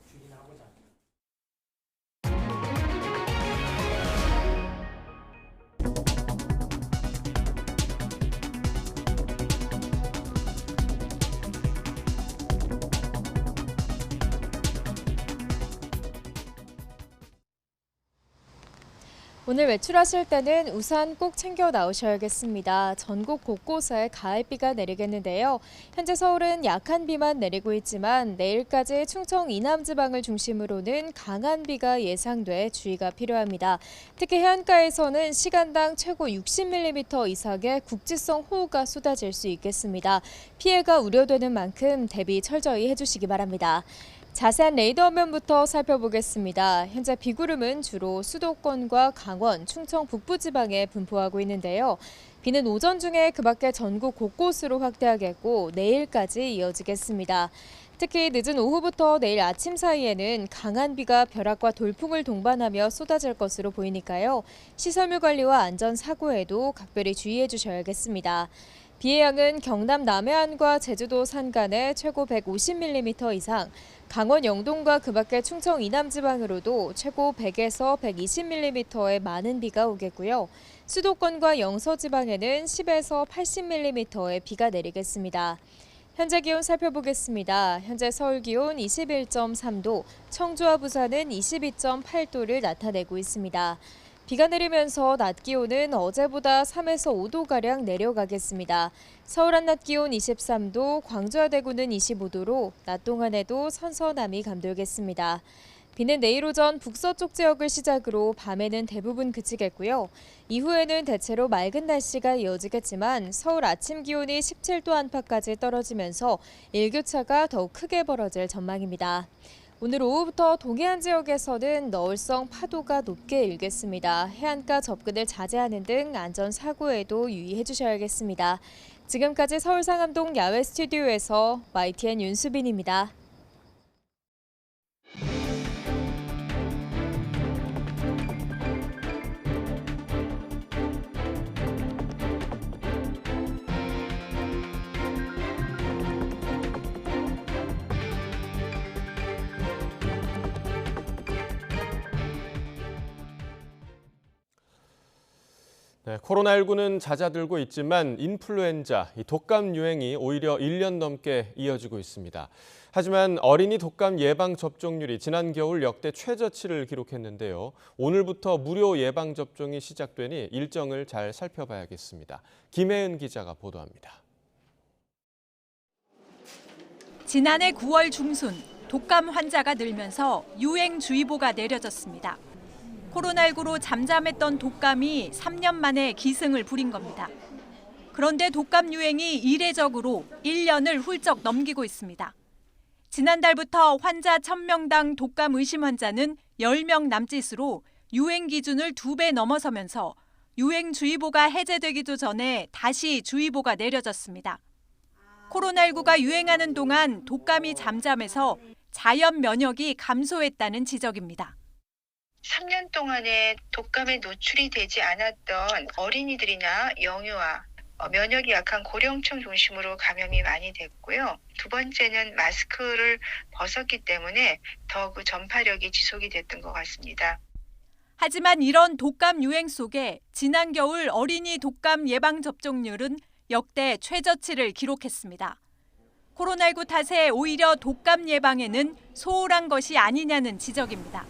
[SPEAKER 11] 오늘 외출하실 때는 우산 꼭 챙겨 나오셔야겠습니다. 전국 곳곳에 가을비가 내리겠는데요. 현재 서울은 약한 비만 내리고 있지만 내일까지 충청 이남 지방을 중심으로는 강한 비가 예상돼 주의가 필요합니다. 특히 해안가에서는 시간당 최고 60mm 이상의 국지성 호우가 쏟아질 수 있겠습니다. 피해가 우려되는 만큼 대비 철저히 해주시기 바랍니다. 자세한 레이더 화면부터 살펴보겠습니다. 현재 비구름은 주로 수도권과 강원, 충청 북부지방에 분포하고 있는데요. 비는 오전 중에 그 밖에 전국 곳곳으로 확대하겠고 내일까지 이어지겠습니다. 특히 늦은 오후부터 내일 아침 사이에는 강한 비가 벼락과 돌풍을 동반하며 쏟아질 것으로 보이니까요. 시설물 관리와 안전사고에도 각별히 주의해 주셔야겠습니다. 비의 양은 경남 남해안과 제주도 산간에 최고 150mm 이상, 강원 영동과 그 밖에 충청 이남 지방으로도 최고 100에서 120mm의 많은 비가 오겠고요. 수도권과 영서 지방에는 10에서 80mm의 비가 내리겠습니다. 현재 기온 살펴보겠습니다. 현재 서울 기온 21.3도, 청주와 부산은 22.8도를 나타내고 있습니다. 비가 내리면서 낮 기온은 어제보다 3에서 5도가량 내려가겠습니다. 서울 한낮 기온 23도, 광주와 대구는 25도로 낮 동안에도 선선함이 감돌겠습니다. 비는 내일 오전 북서쪽 지역을 시작으로 밤에는 대부분 그치겠고요. 이후에는 대체로 맑은 날씨가 이어지겠지만 서울 아침 기온이 17도 안팎까지 떨어지면서 일교차가 더욱 크게 벌어질 전망입니다. 오늘 오후부터 동해안 지역에서는 너울성 파도가 높게 일겠습니다. 해안가 접근을 자제하는 등 안전사고에도 유의해 주셔야겠습니다. 지금까지 서울 상암동 야외 스튜디오에서 YTN 윤수빈입니다.
[SPEAKER 1] 네, 코로나19는 잦아들고 있지만 인플루엔자, 독감 유행이 오히려 1년 넘게 이어지고 있습니다. 하지만 어린이 독감 예방 접종률이 지난 겨울 역대 최저치를 기록했는데요. 오늘부터 무료 예방 접종이 시작되니 일정을 잘 살펴봐야겠습니다. 김혜은 기자가 보도합니다.
[SPEAKER 12] 지난해 9월 중순 독감 환자가 늘면서 유행주의보가 내려졌습니다. 코로나19로 잠잠했던 독감이 3년 만에 기승을 부린 겁니다. 그런데 독감 유행이 이례적으로 1년을 훌쩍 넘기고 있습니다. 지난달부터 환자 1000명당 독감 의심 환자는 10명 남짓으로 유행 기준을 2배 넘어서면서 유행주의보가 해제되기도 전에 다시 주의보가 내려졌습니다. 코로나19가 유행하는 동안 독감이 잠잠해서 자연 면역이 감소했다는 지적입니다.
[SPEAKER 13] 3년 동안에 독감에 노출이 되지 않았던 어린이들이나 영유아, 면역이 약한 고령층 중심으로 감염이 많이 됐고요. 두 번째는 마스크를 벗었기 때문에 더 그 전파력이 지속이 됐던 것 같습니다.
[SPEAKER 12] 하지만 이런 독감 유행 속에 지난 겨울 어린이 독감 예방 접종률은 역대 최저치를 기록했습니다. 코로나19 탓에 오히려 독감 예방에는 소홀한 것이 아니냐는 지적입니다.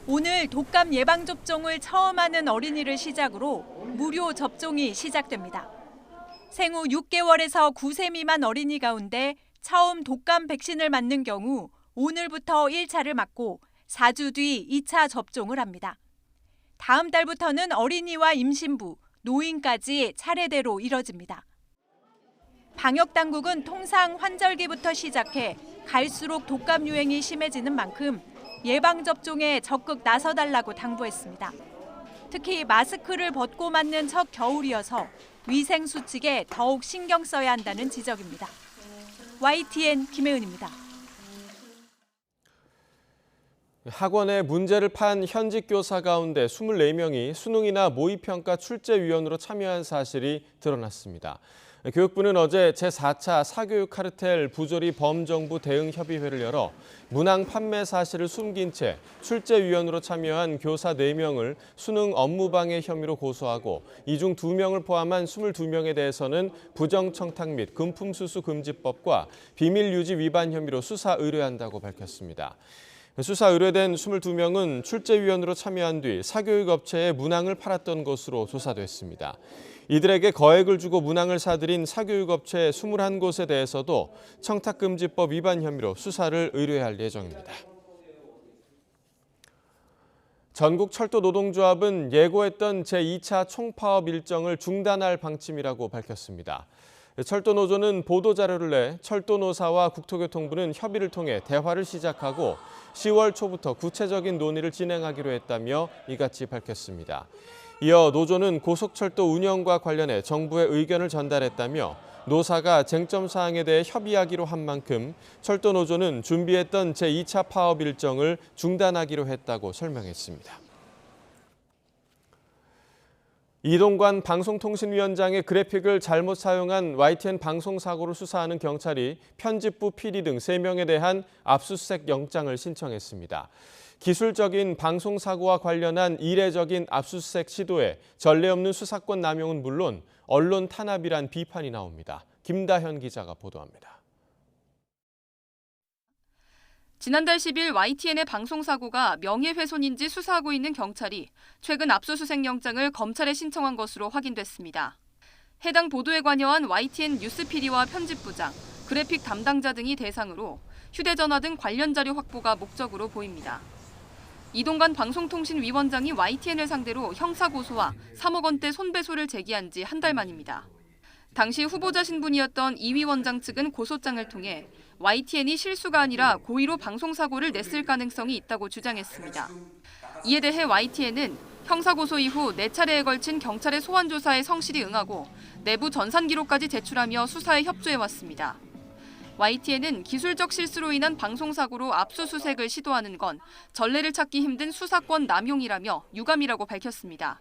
[SPEAKER 12] 오늘 독감 예방접종을 처음 하는 어린이를 시작으로 무료 접종이 시작됩니다. 생후 6개월에서 9세 미만 어린이 가운데 처음 독감 백신을 맞는 경우 오늘부터 1차를 맞고 4주 뒤 2차 접종을 합니다. 다음 달부터는 어린이와 임신부, 노인까지 차례대로 이뤄집니다. 방역당국은 통상 환절기부터 시작해 갈수록 독감 유행이 심해지는 만큼 예방접종에 적극 나서달라고 당부했습니다. 특히 마스크를 벗고 맞는 첫 겨울이어서 위생수칙에 더욱 신경 써야 한다는 지적입니다. YTN 김혜은입니다.
[SPEAKER 1] 학원에 문제를 판 현직 교사 가운데 24명이 수능이나 모의평가 출제위원으로 참여한 사실이 드러났습니다. 교육부는 어제 제4차 사교육 카르텔 부조리 범정부 대응협의회를 열어 문항 판매 사실을 숨긴 채 출제위원으로 참여한 교사 4명을 수능 업무방해 혐의로 고소하고 이 중 2명을 포함한 22명에 대해서는 부정청탁 및 금품수수금지법과 비밀유지 위반 혐의로 수사 의뢰한다고 밝혔습니다. 수사 의뢰된 22명은 출제위원으로 참여한 뒤 사교육업체에 문항을 팔았던 것으로 조사됐습니다. 이들에게 거액을 주고 문항을 사들인 사교육업체 21곳에 대해서도 청탁금지법 위반 혐의로 수사를 의뢰할 예정입니다. 전국철도노동조합은 예고했던 제2차 총파업 일정을 중단할 방침이라고 밝혔습니다. 철도노조는 보도자료를 내 철도노사와 국토교통부는 협의를 통해 대화를 시작하고 10월 초부터 구체적인 논의를 진행하기로 했다며 이같이 밝혔습니다. 이어 노조는 고속철도 운영과 관련해 정부에 의견을 전달했다며 노사가 쟁점 사항에 대해 협의하기로 한 만큼 철도노조는 준비했던 제2차 파업 일정을 중단하기로 했다고 설명했습니다. 이동관 방송통신위원장의 그래픽을 잘못 사용한 YTN 방송사고를 수사하는 경찰이 편집부 PD 등 3명에 대한 압수수색 영장을 신청했습니다. 기술적인 방송사고와 관련한 이례적인 압수수색 시도에 전례 없는 수사권 남용은 물론 언론 탄압이란 비판이 나옵니다. 김다현 기자가 보도합니다.
[SPEAKER 9] 지난달 10일 YTN의 방송사고가 명예훼손인지 수사하고 있는 경찰이 최근 압수수색 영장을 검찰에 신청한 것으로 확인됐습니다. 해당 보도에 관여한 YTN 뉴스 PD와 편집부장, 그래픽 담당자 등이 대상으로 휴대전화 등 관련 자료 확보가 목적으로 보입니다. 이동관 방송통신위원장이 YTN을 상대로 형사고소와 3억 원대 손배소를 제기한 지 한 달 만입니다. 당시 후보자 신분이었던 이 위원장 측은 고소장을 통해 YTN이 실수가 아니라 고의로 방송사고를 냈을 가능성이 있다고 주장했습니다. 이에 대해 YTN은 형사고소 이후 4차례에 걸친 경찰의 소환 조사에 성실히 응하고 내부 전산 기록까지 제출하며 수사에 협조해왔습니다. YTN은 기술적 실수로 인한 방송사고로 압수수색을 시도하는 건 전례를 찾기 힘든 수사권 남용이라며 유감이라고 밝혔습니다.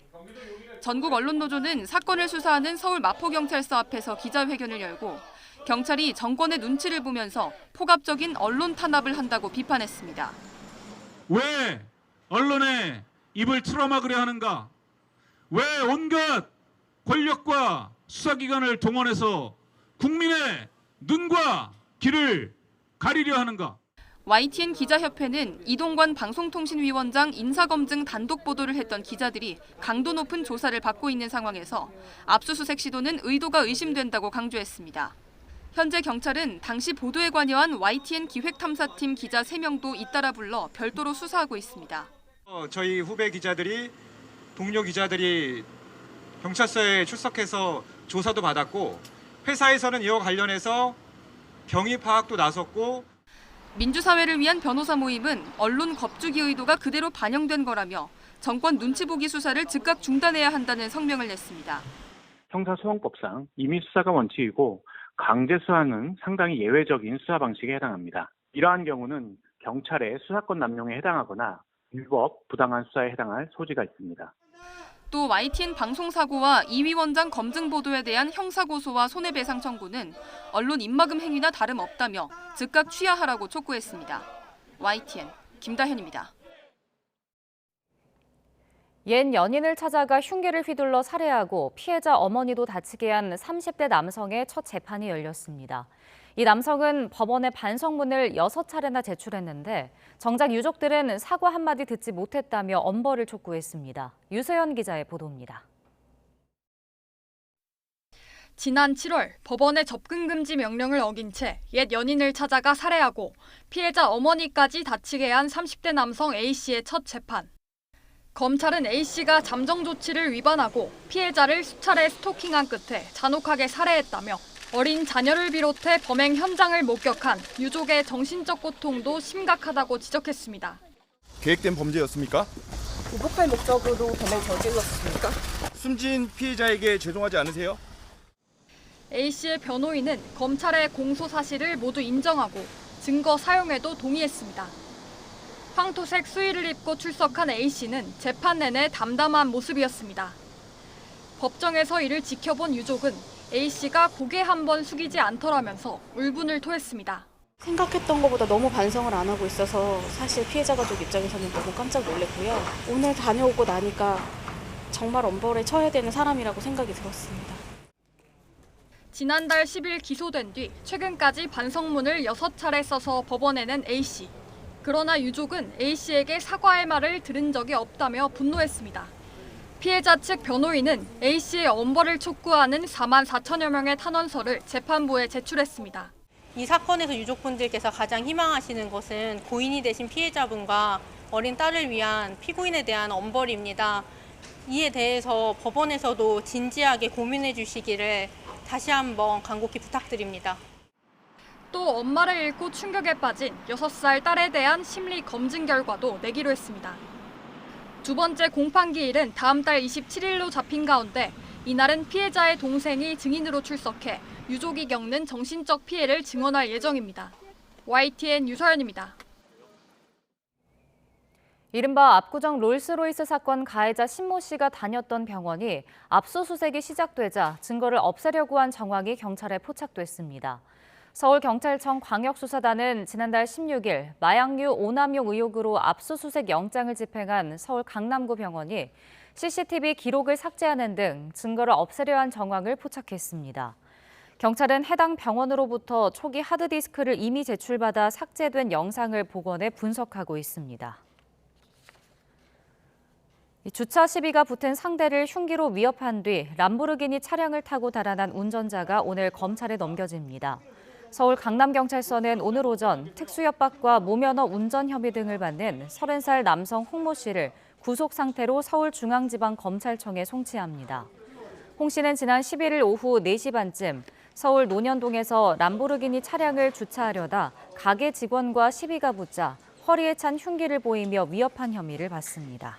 [SPEAKER 9] 전국 언론노조는 사건을 수사하는 서울 마포경찰서 앞에서 기자회견을 열고 경찰이 정권의 눈치를 보면서 폭압적인 언론 탄압을 한다고 비판했습니다.
[SPEAKER 14] 왜 언론에 입을 틀어막으려 하는가? 왜 온갖 권력과 수사기관을 동원해서 국민의 눈과 귀를 가리려 하는가?
[SPEAKER 9] YTN 기자협회는 이동관 방송통신위원장 인사검증 단독 보도를 했던 기자들이 강도 높은 조사를 받고 있는 상황에서 압수수색 시도는 의도가 의심된다고 강조했습니다. 현재 경찰은 당시 보도에 관여한 YTN 기획탐사팀 기자 3명도 잇따라 불러 별도로 수사하고 있습니다.
[SPEAKER 16] 저희 후배 기자들이, 동료 기자들이 경찰서에 출석해서 조사도 받았고 회사에서는 이와 관련해서 경위 파악도 나섰고
[SPEAKER 9] 민주사회를 위한 변호사 모임은 언론 겁주기 의도가 그대로 반영된 거라며 정권 눈치 보기 수사를 즉각 중단해야 한다는 성명을 냈습니다.
[SPEAKER 17] 형사소송법상 임의 수사가 원칙이고 강제 수사는 상당히 예외적인 수사 방식에 해당합니다. 이러한 경우는 경찰의 수사권 남용에 해당하거나 위법, 부당한 수사에 해당할 소지가 있습니다.
[SPEAKER 9] 또 YTN 방송사고와 이 위원장 검증 보도에 대한 형사고소와 손해배상 청구는 언론 입막음 행위나 다름없다며 즉각 취하하라고 촉구했습니다. YTN 김다현입니다.
[SPEAKER 2] 옛 연인을 찾아가 흉기를 휘둘러 살해하고 피해자 어머니도 다치게 한 30대 남성의 첫 재판이 열렸습니다. 이 남성은 법원에 반성문을 6차례나 제출했는데 정작 유족들은 사과 한마디 듣지 못했다며 엄벌을 촉구했습니다. 유세연 기자의 보도입니다.
[SPEAKER 9] 지난 7월 법원의 접근 금지 명령을 어긴 채 옛 연인을 찾아가 살해하고 피해자 어머니까지 다치게 한 30대 남성 A씨의 첫 재판. 검찰은 A씨가 잠정 조치를 위반하고 피해자를 수차례 스토킹한 끝에 잔혹하게 살해했다며 어린 자녀를 비롯해 범행 현장을 목격한 유족의 정신적 고통도 심각하다고 지적했습니다.
[SPEAKER 15] 계획된 범죄였습니까?
[SPEAKER 19] 보복할 목적으로 범행 저질렀습니까?
[SPEAKER 15] 숨진 피해자에게 죄송하지 않으세요?
[SPEAKER 9] A씨의 변호인은 검찰의 공소 사실을 모두 인정하고 증거 사용에도 동의했습니다. 황토색 수의를 입고 출석한 A씨는 재판 내내 담담한 모습이었습니다. 법정에서 이를 지켜본 유족은 A씨가 고개 한 번 숙이지 않더라면서 울분을 토했습니다.
[SPEAKER 19] 생각했던 것보다 너무 반성을 안 하고 있어서 사실 피해자 가족 입장에서는 너무 깜짝 놀랐고요. 오늘 다녀오고 나니까 정말 엄벌에 처해야 되는 사람이라고 생각이 들었습니다.
[SPEAKER 9] 지난달 10일 기소된 뒤 최근까지 반성문을 6차례 써서 법원에 낸 A씨. 그러나 유족은 A씨에게 사과할 말을 들은 적이 없다며 분노했습니다. 피해자 측 변호인은 A씨의 엄벌을 촉구하는 4만 4천여 명의 탄원서를 재판부에 제출했습니다.
[SPEAKER 20] 이 사건에서 유족분들께서 가장 희망하시는 것은 고인이 되신 피해자분과 어린 딸을 위한 피고인에 대한 엄벌입니다. 이에 대해서 법원에서도 진지하게 고민해 주시기를 다시 한번 간곡히 부탁드립니다.
[SPEAKER 9] 또 엄마를 잃고 충격에 빠진 6살 딸에 대한 심리 검증 결과도 내기로 했습니다. 두 번째 공판기일은 다음 달 27일로 잡힌 가운데 이날은 피해자의 동생이 증인으로 출석해 유족이 겪는 정신적 피해를 증언할 예정입니다. YTN 유서연입니다.
[SPEAKER 2] 이른바 압구정 롤스로이스 사건 가해자 신모 씨가 다녔던 병원이 압수수색이 시작되자 증거를 없애려고 한 정황이 경찰에 포착됐습니다. 서울경찰청 광역수사단은 지난달 16일 마약류 오남용 의혹으로 압수수색 영장을 집행한 서울 강남구 병원이 CCTV 기록을 삭제하는 등 증거를 없애려 한 정황을 포착했습니다. 경찰은 해당 병원으로부터 초기 하드디스크를 이미 제출받아 삭제된 영상을 복원해 분석하고 있습니다. 주차 시비가 붙은 상대를 흉기로 위협한 뒤 람보르기니 차량을 타고 달아난 운전자가 오늘 검찰에 넘겨집니다. 서울 강남경찰서는 오늘 오전 특수협박과 무면허 운전 혐의 등을 받는 30살 남성 홍모 씨를 구속 상태로 서울중앙지방검찰청에 송치합니다. 홍 씨는 지난 11일 오후 4시 반쯤 서울 논현동에서 람보르기니 차량을 주차하려다 가게 직원과 시비가 붙자 허리에 찬 흉기를 보이며 위협한 혐의를 받습니다.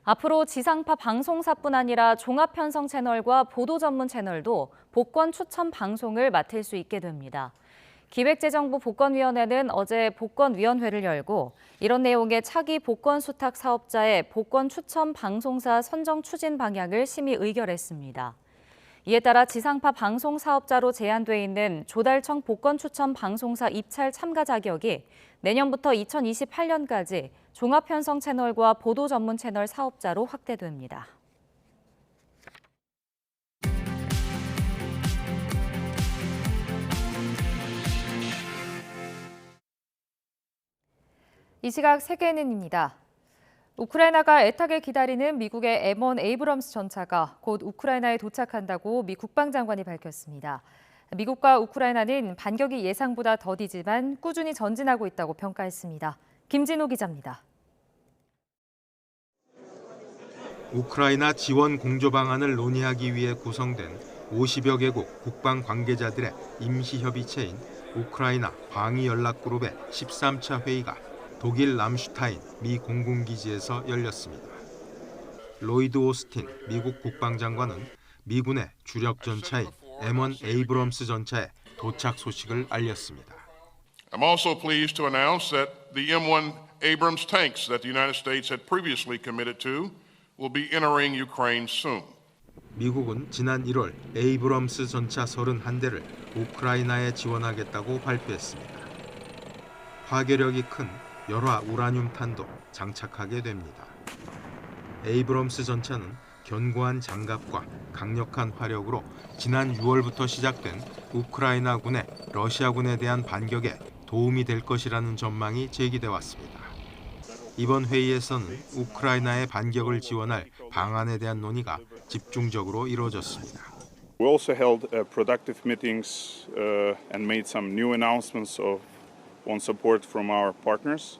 [SPEAKER 2] 앞으로 지상파 방송사뿐 아니라 종합편성 채널과 보도 전문 채널도 복권 추첨 방송을 맡을 수 있게 됩니다. 기획재정부 복권위원회는 어제 복권위원회를 열고 이런 내용의 차기 복권 수탁 사업자의 복권 추첨 방송사 선정 추진 방향을 심의 의결했습니다. 이에 따라 지상파 방송 사업자로 제한돼 있는 조달청 복권 추첨 방송사 입찰 참가 자격이 내년부터 2028년까지 종합편성 채널과 보도 전문 채널 사업자로 확대됩니다. 이 시각 세계는입니다. 우크라이나가 애타게 기다리는 미국의 M1 에이브럼스 전차가 곧 우크라이나에 도착한다고 미 국방장관이 밝혔습니다. 미국과 우크라이나는 반격이 예상보다 더디지만 꾸준히 전진하고 있다고 평가했습니다. 김진호 기자입니다.
[SPEAKER 21] 우크라이나 지원 공조 방안을 논의하기 위해 구성된 50여 개국 국방 관계자들의 임시협의체인 우크라이나 방위연락그룹의 13차 회의가 독일 람슈타인 미 공군기지에서 열렸습니다. 로이드 오스틴 미국 국방장관은 미군의 주력 전차인 M1 에이브럼스 전차의 도착 소식을 알렸습니다.
[SPEAKER 25] I'm also pleased to announce that the M1 Abrams tanks that the United States had previously committed to will be entering Ukraine soon.
[SPEAKER 21] 미국은 지난 1월 에이브럼스 전차 31대를 우크라이나에 지원하겠다고 발표했습니다. 파괴력이 큰 열화 우라늄 탄도 장착하게 됩니다. 에이브럼스 전차는 견고한 장갑과 강력한 화력으로 지난 6월부터 시작된 우크라이나군의 러시아군에 대한 반격에 도움이 될 것이라는 전망이 제기돼 왔습니다. 이번 회의에서는 우크라이나의 반격을 지원할 방안에 대한 논의가 집중적으로 이루어졌습니다.
[SPEAKER 5] We also held productive meetings and made some new announcements on support from our partners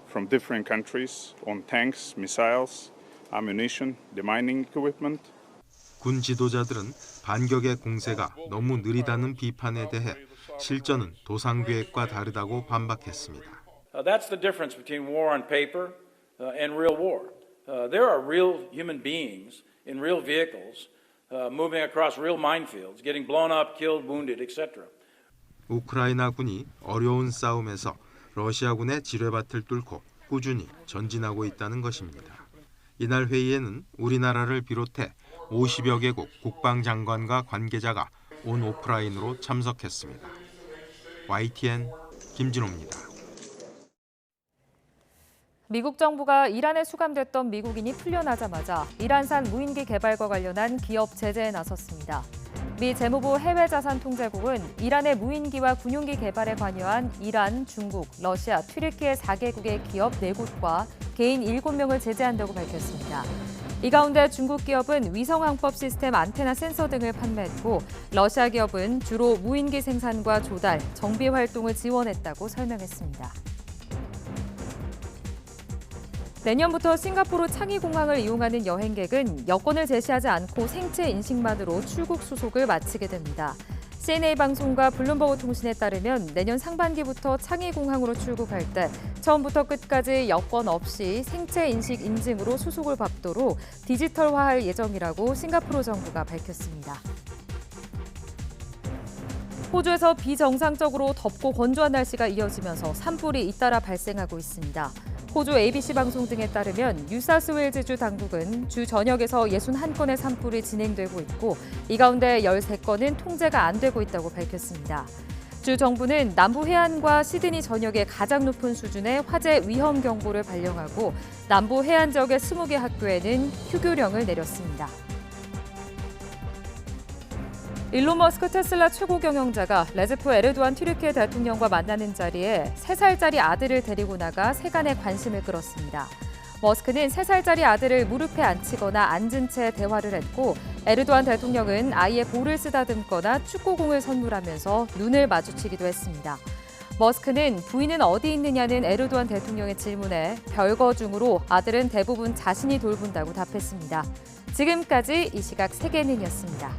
[SPEAKER 5] from different countries on tanks, missiles, ammunition, demining equipment.
[SPEAKER 21] 군 지도자들은 반격의 공세가 너무 느리다는 비판에 대해 실전은 도상 계획과 다르다고 반박했습니다.
[SPEAKER 18] That's the difference between war on paper and real war. There are real human beings in real vehicles moving across real minefields, getting blown up, killed, wounded, etc.
[SPEAKER 21] 우크라이나 군이 어려운 싸움에서 러시아군의 지뢰밭을 뚫고 꾸준히 전진하고 있다는 것입니다. 이날 회의에는 우리나라를 비롯해 50여 개국 국방장관과 관계자가 온 오프라인으로 참석했습니다. YTN 김진호입니다.
[SPEAKER 2] 미국 정부가 이란에 수감됐던 미국인이 풀려나자마자 이란산 무인기 개발과 관련한 기업 제재에 나섰습니다. 미 재무부 해외자산통제국은 이란의 무인기와 군용기 개발에 관여한 이란, 중국, 러시아, 튀르키예 4개국의 기업 4곳과 개인 7명을 제재한다고 밝혔습니다. 이 가운데 중국 기업은 위성항법 시스템 안테나 센서 등을 판매했고 러시아 기업은 주로 무인기 생산과 조달, 정비 활동을 지원했다고 설명했습니다. 내년부터 싱가포르 창의공항을 이용하는 여행객은 여권을 제시하지 않고 생체 인식만으로 출국 수속을 마치게 됩니다. CNA 방송과 블룸버그 통신에 따르면 내년 상반기부터 창의공항으로 출국할 때 처음부터 끝까지 여권 없이 생체 인식 인증으로 수속을 받도록 디지털화할 예정이라고 싱가포르 정부가 밝혔습니다. 호주에서 비정상적으로 덥고 건조한 날씨가 이어지면서 산불이 잇따라 발생하고 있습니다. 호주 ABC 방송 등에 따르면 뉴사우스웨일즈주 당국은 주 전역에서 61건의 산불이 진행되고 있고 이 가운데 13건은 통제가 안 되고 있다고 밝혔습니다. 주 정부는 남부 해안과 시드니 전역에 가장 높은 수준의 화재 위험 경보를 발령하고 남부 해안 지역의 20개 학교에는 휴교령을 내렸습니다. 일론 머스크 테슬라 최고 경영자가 레제프 에르도안 튀르키예 대통령과 만나는 자리에 3살짜리 아들을 데리고 나가 세간의 관심을 끌었습니다. 머스크는 3살짜리 아들을 무릎에 앉히거나 앉은 채 대화를 했고 에르도안 대통령은 아이의 볼을 쓰다듬거나 축구공을 선물하면서 눈을 마주치기도 했습니다. 머스크는 부인은 어디 있느냐는 에르도안 대통령의 질문에 별거 중으로 아들은 대부분 자신이 돌본다고 답했습니다. 지금까지 이 시각 세계는이었습니다.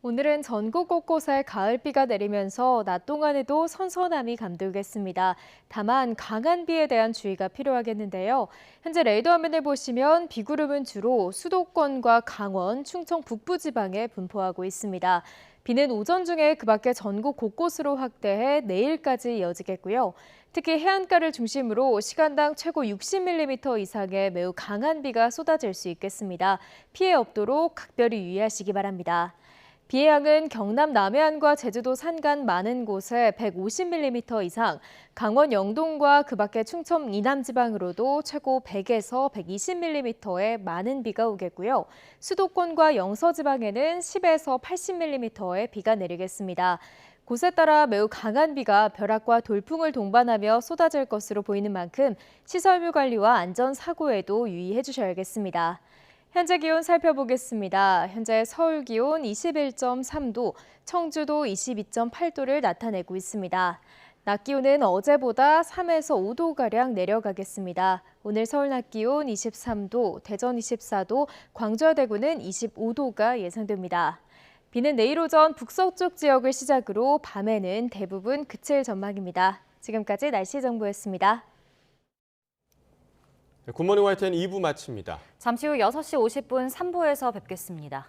[SPEAKER 11] 오늘은 전국 곳곳에 가을비가 내리면서 낮 동안에도 선선함이 감돌겠습니다. 다만 강한 비에 대한 주의가 필요하겠는데요. 현재 레이더 화면을 보시면 비구름은 주로 수도권과 강원, 충청 북부 지방에 분포하고 있습니다. 비는 오전 중에 그 밖에 전국 곳곳으로 확대해 내일까지 이어지겠고요. 특히 해안가를 중심으로 시간당 최고 60mm 이상의 매우 강한 비가 쏟아질 수 있겠습니다. 피해 없도록 각별히 유의하시기 바랍니다. 비의 양은 경남 남해안과 제주도 산간 많은 곳에 150mm 이상, 강원 영동과 그 밖에 충청 이남 지방으로도 최고 100에서 120mm의 많은 비가 오겠고요. 수도권과 영서 지방에는 10에서 80mm의 비가 내리겠습니다. 곳에 따라 매우 강한 비가 벼락과 돌풍을 동반하며 쏟아질 것으로 보이는 만큼 시설물 관리와 안전 사고에도 유의해 주셔야겠습니다. 현재 기온 살펴보겠습니다. 현재 서울 기온 21.3도, 청주도 22.8도를 나타내고 있습니다. 낮 기온은 어제보다 3에서 5도가량 내려가겠습니다. 오늘 서울 낮 기온 23도, 대전 24도, 광주와 대구는 25도가 예상됩니다. 비는 내일 오전 북서쪽 지역을 시작으로 밤에는 대부분 그칠 전망입니다. 지금까지 날씨 정보였습니다.
[SPEAKER 1] 굿모닝 YTN 2부 마칩니다.
[SPEAKER 2] 잠시 후 6시 50분 3부에서 뵙겠습니다.